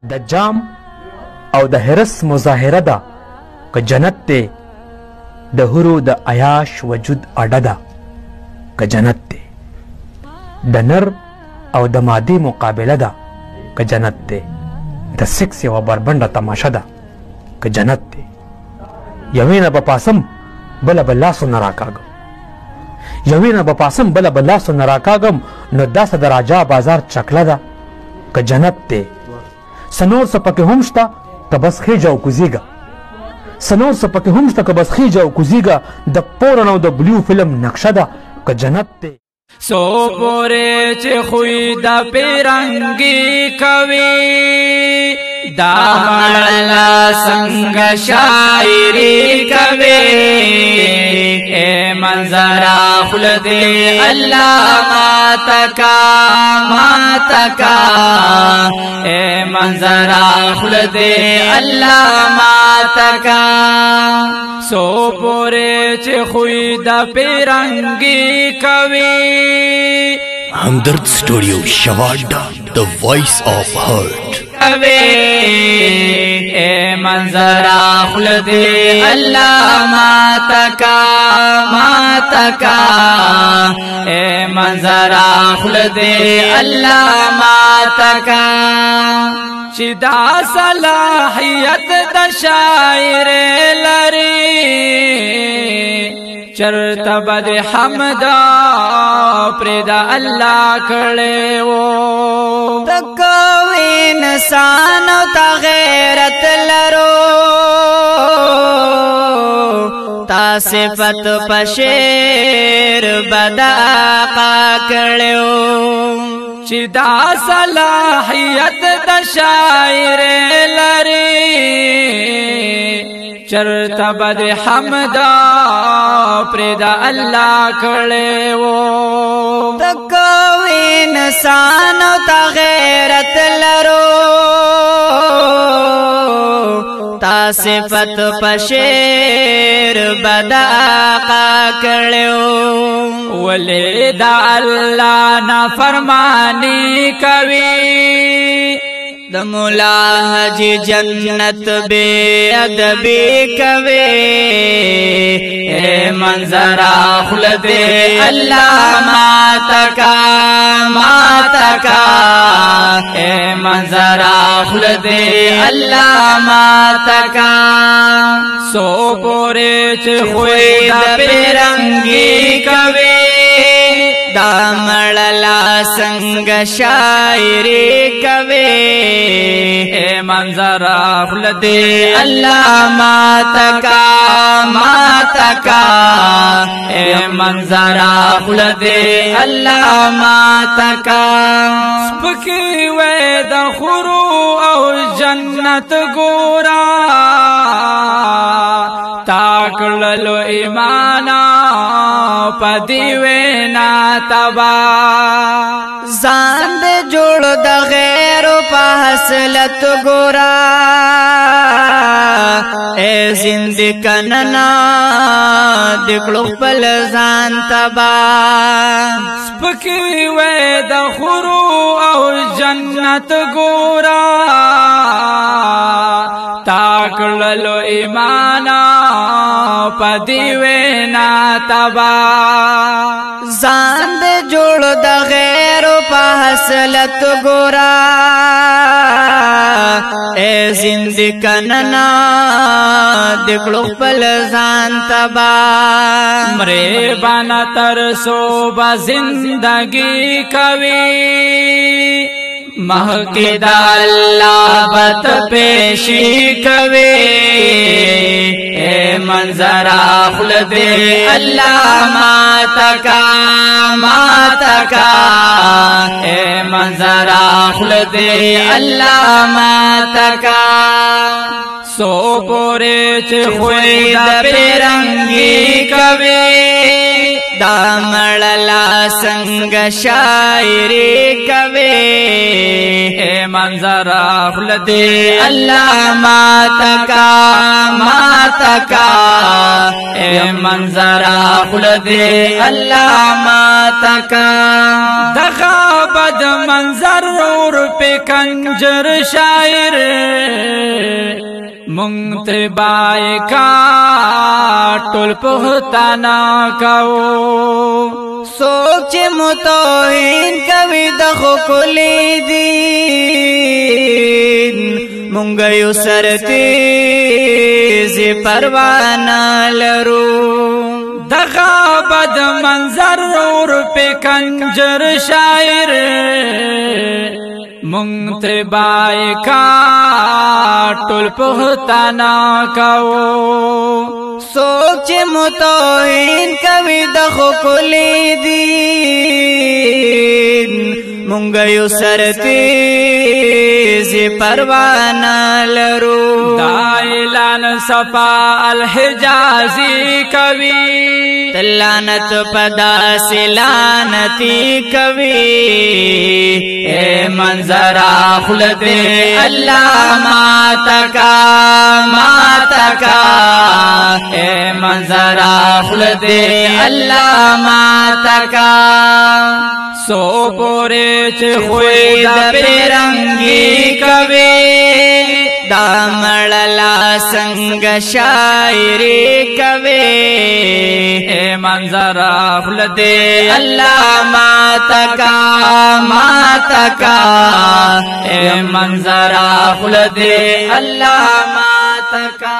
د جام او د هرس مظاهره ده که جنت دی د هرو د عیاش وجود اډه ده که جنت دی د نر او د مادي مقابله ده که جنت دی د سکس یوه بربنډه تماشه ده که جنت دی یوې نه به پاسم بله به لاسو نه راکاږم یوې نه به پاسم بله به لاسو نه راکاږم نو داسې د راجا بازار چکله ده که جنت دی څه نور څه پکې هم شته که بس خیجه او کوزیږه څه نور څه پکې هم شته که بس خیجه او کوزیږه د پورن او د بلیو فلم نقشه ده که جنت دی سو پورې چې خوی د پیرنګي کوي دا مړلا څنګه شاعري کوي اے منظرا خلد الله ماتکا اے منظرا خلد الله ماتکا سو پورې چې خوی د پیرنګي کوي हमदर्द स्टूडियो शवाडा the voice of hurt ए मंजरा खुलद अल्लाह मातका ए मंजरा खुलद अल्लाह मातका चिदा सलाहियत द शायर लरी चरता बद हमदा प्रेदा अल्लाह खड़े वो तकोई इंसान ता गैरत लरो ता सिफत पशेर बदा काकड़ो चिदा सलाहियत द शायर लरी चरता बद हमदा प्रेदा अल्लाह खड़े वो तकोई इंसान ता गैरत लरो ता सिफत पशेर बदा काकड़ो वले दा अल्लाह ना फरमानी कवी द मुला हजी जन्नत बे अदबी कवे ए मंजरा खुलद अल्लाह मातका ए मंजरा खुलद अल्लाह मातका सो पोरे च खोई द पेरंगी कवे दामड़ला संग शायरी कवे ए मंजरा खुलद अल्लाह मातका ए मंजरा खुलद अल्लाह मातका स्पकी वे द खुरू औ जन्नत गोरा ताकललो ईमाना पदिवे ना तबा जान दे जोड़ द गैर पहसलत गोरा ए जिंदकनना दिखलो पल जान तबा स्पकी वे द खुरू औ जन्नत गोरा ताकललो ईमाना पदिवे ना तबा जान दे जोड़ द गैर पहसलत गोरा ए जिंदकनना दिखलो पल जान तबा मरे बना तरसो बा जिंदगी कवी महकिदा अल्लाह बत पेशी कवे ए मंजरा खुलद अल्लाह मातका ए मंजरा खुलद अल्लाह मातका सो पोरे च खोई द पेरंगी कवे دا مړلا څنګه شاعري کوي منظر خل دے الله ماتکا ماتکا اے منظر خل دے الله ماتکا دغا بد منظر اور پہ کنجر شاعر منتبائے کا ټول پختانا کاو سوچ متوهین کوي د خپلې دین مونږ یو سرتي زی پروانه لرو دغا بد منظر اور پہ کنجر شاعر منتبائے کا ټول پختانا کاو سوچ متوهین کوي د خپلې دین مونږ یو سرتي زی پروانه لرو دا اعلان صفا الحجازی کوي لعنت پدا سلانتی کوي اے منظر خل دے الله ماتکا ماتکا اے منظر خل دے الله ماتکا سو پورے خوی د پیرنګي کوي دا مړلا څنګه شاعري کوي اے منظر خل دے الله ماتکا ماتکا اے منظر خل دے الله ماتکا